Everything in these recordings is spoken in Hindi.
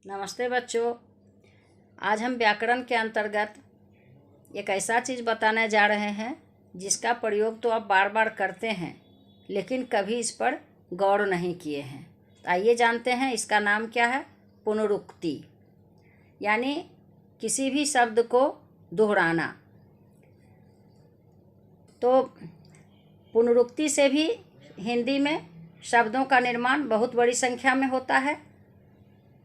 नमस्ते बच्चों। आज हम व्याकरण के अंतर्गत एक ऐसा चीज़ बताने जा रहे हैं जिसका प्रयोग तो आप बार बार करते हैं, लेकिन कभी इस पर गौर नहीं किए हैं। तो आइए जानते हैं इसका नाम क्या है। पुनरुक्ति, यानी किसी भी शब्द को दोहराना। तो पुनरुक्ति से भी हिंदी में शब्दों का निर्माण बहुत बड़ी संख्या में होता है।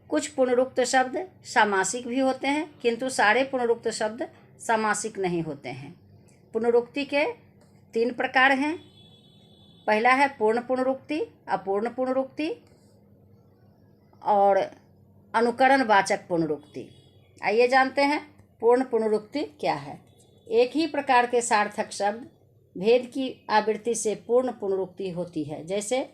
कुछ पुनरुक्त शब्द सामासिक भी होते हैं, किंतु सारे पुनरुक्त शब्द सामासिक नहीं होते हैं। पुनरुक्ति के 3 प्रकार हैं। पहला है पूर्ण पुनरुक्ति, अपूर्ण पुनरुक्ति और अनुकरण वाचक पुनरुक्ति। आइए जानते हैं पूर्ण पुनरुक्ति क्या है। एक ही प्रकार के सार्थक शब्द भेद की आवृत्ति से पूर्ण पुनरुक्ति होती है, जैसे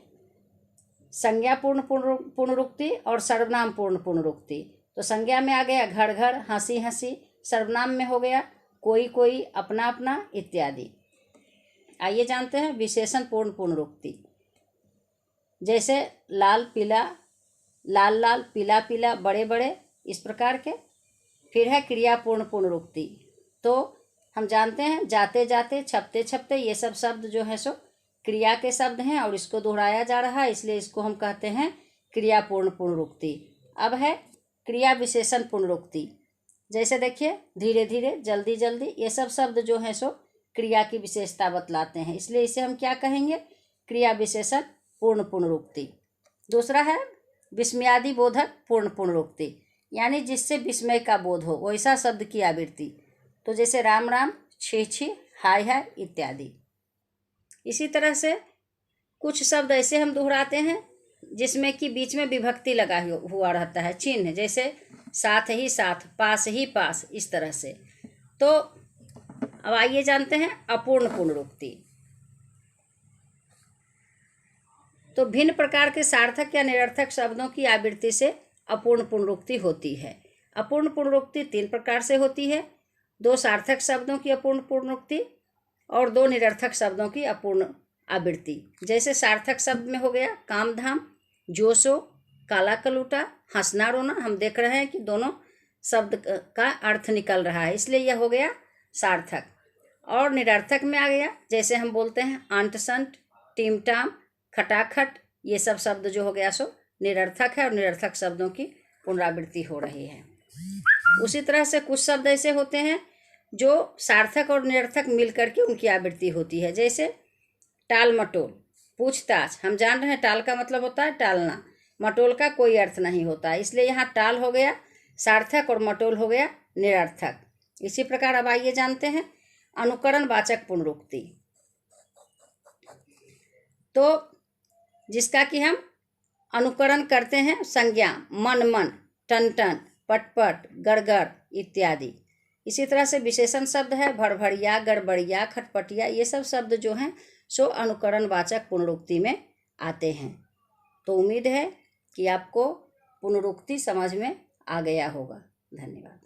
संज्ञा पूर्ण पुनरुक्ति और सर्वनाम पूर्ण पुनरुक्ति। तो संज्ञा में आ गया घर घर, हंसी हंसी। सर्वनाम में हो गया कोई कोई, अपना अपना इत्यादि। आइए जानते हैं विशेषण पूर्ण पुनरुक्ति, जैसे लाल पीला, लाल लाल, पीला पीला, बड़े बड़े, इस प्रकार के। फिर है क्रिया पूर्ण पुनरुक्ति। तो हम जानते हैं जाते जाते, छपते छपते, ये सब शब्द जो है सो क्रिया के शब्द हैं और इसको दोहराया जा रहा है, इसलिए इसको हम कहते हैं क्रियापूर्ण पुनरुक्ति। अब है क्रिया विशेषण पुनरुक्ति। जैसे देखिए धीरे धीरे, जल्दी जल्दी, ये सब शब्द जो हैं सो क्रिया की विशेषता बतलाते हैं, इसलिए इसे हम क्या कहेंगे, क्रिया विशेषण पूर्ण पुनरुक्ति। दूसरा है विस्मयादि बोधक पूर्ण पुनरुक्ति, यानी जिससे विस्मय का बोध हो वैसा शब्द की आवृत्ति। तो जैसे राम राम, छी छी, हाय हाय इत्यादि। इसी तरह से कुछ शब्द ऐसे हम दोहराते हैं जिसमें कि बीच में विभक्ति लगा हुआ रहता है, चिन्ह, जैसे साथ ही साथ, पास ही पास, इस तरह से। तो अब आइए जानते हैं अपूर्ण पुनरुक्ति। तो भिन्न प्रकार के सार्थक या निरर्थक शब्दों की आवृत्ति से अपूर्ण पुनरुक्ति होती है। अपूर्ण पुनरुक्ति 3 प्रकार से होती है। 2 सार्थक शब्दों की अपूर्ण पुनरुक्ति और 2 निरर्थक शब्दों की अपूर्ण आवृत्ति। जैसे सार्थक शब्द में हो गया कामधाम, जोशो, काला कलूटा, हंसना रोना। हम देख रहे हैं कि दोनों शब्द का अर्थ निकल रहा है, इसलिए यह हो गया सार्थक। और निरर्थक में आ गया, जैसे हम बोलते हैं अंट संट, टीमटाम, खटाखट, ये सब शब्द जो हो गया सो निरर्थक है और निरर्थक शब्दों की पुनरावृत्ति हो रही है। उसी तरह से कुछ शब्द ऐसे होते हैं जो सार्थक और निरर्थक मिलकर के उनकी आवृत्ति होती है, जैसे टाल मटोल, पूछताछ। हम जान रहे हैं टाल का मतलब होता है टालना, मटोल का कोई अर्थ नहीं होता, इसलिए यहाँ टाल हो गया सार्थक और मटोल हो गया निरर्थक। इसी प्रकार अब आइए जानते हैं अनुकरण वाचक पुनरुक्ति। तो जिसका कि हम अनुकरण करते हैं, संज्ञा मन मन, टन टन, पट पट, गड़गड़ इत्यादि। इसी तरह से विशेषण शब्द है भड़भड़िया, गड़बड़िया, खटपटिया, ये सब शब्द जो हैं सो अनुकरण वाचक पुनरुक्ति में आते हैं। तो उम्मीद है कि आपको पुनरुक्ति समझ में आ गया होगा। धन्यवाद।